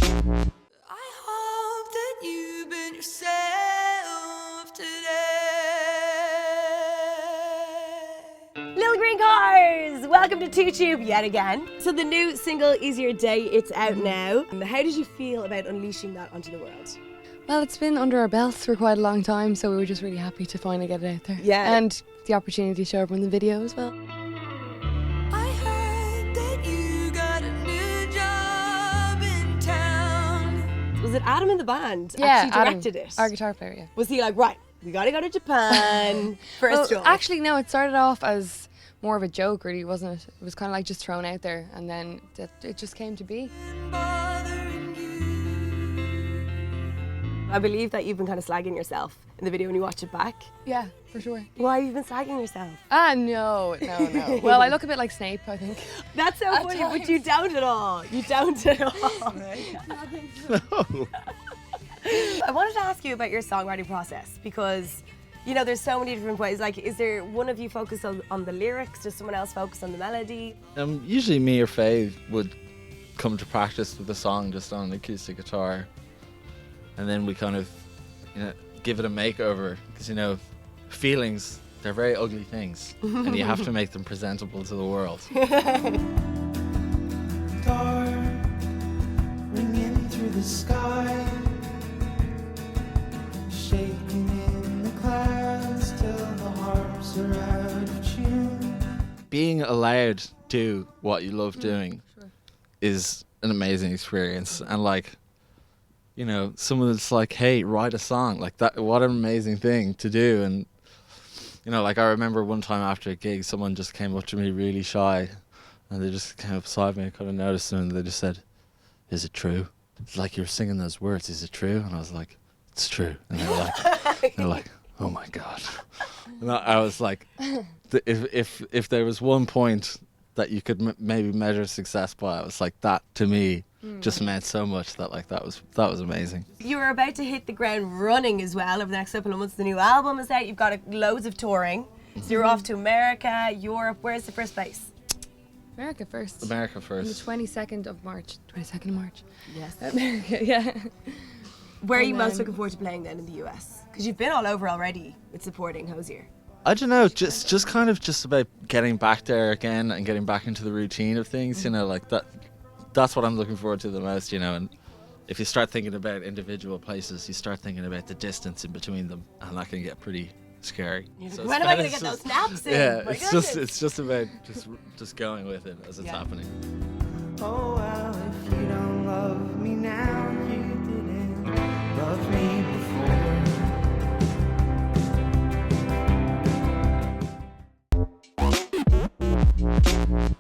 I hope that you've been yourself today. Little green cars! Welcome to TubeTube yet again. So the new single, Easier Day, it's out now. How did you feel about unleashing that onto the world? Well, it's been under our belts for quite a long time, so we were just really happy to finally get it out there. Yeah. And the opportunity to show everyone the video as well. I heard that you got a new job in town. Was it Adam in the band Yeah, actually Adam, directed it? our guitar player, yeah. Was he like, right, we gotta go to Japan first Well, off? actually, no, it started off as more of a joke, really, wasn't it? It was kind of like just thrown out there, and then it just came to be. Bothering you. I believe that you've been kind of slagging yourself in the video when you watch it back. Yeah, for sure. Why have you been slagging yourself? No. Well, I look a bit like Snape, I think. That's so funny, but you don't at all. You don't at all. No. I wanted to ask you about your songwriting process because, you know, there's so many different ways. Like, is there one of you focus on the lyrics? Does someone else focus on the melody? Usually me or Faye would come to practice with the song just on an acoustic guitar, and then we kind of, give it a makeover because feelings, they're very ugly things, and you have to make them presentable to the world. Star ringing through the sky, shaking in the clouds till the harps are out of tune. Being allowed to do what you love doing is an amazing experience, and someone's like, hey, write a song like that. What an amazing thing to do. And I remember one time after a gig, someone just came up to me really shy, and they just came up beside me. I kind of noticed them, and they just said, is it true? It's like, you're singing those words, is it true? And I was like, it's true. And they're like, oh my God. And I was like, if there was one point that you could maybe measure success by, it was like, that to me just meant so much that that was amazing. You were about to hit the ground running as well over the next couple of months. The new album is out. You've got loads of touring. So you're off to America, Europe. Where's the first place? America first. America On the first. 22nd of March. 22nd of March. Yes. America, yeah. Where are you And most then- looking forward to playing then in the US? Because you've been all over already with supporting Hozier. I don't know, just kind of just about getting back there again and getting back into the routine of things, that's what I'm looking forward to the most, and if you start thinking about individual places, you start thinking about the distance in between them, and that can get pretty scary. So When am I going to get those snaps in? Yeah, My it's goodness. just about just going with it as it's happening. Oh well, if you don't love me now, you didn't love me before.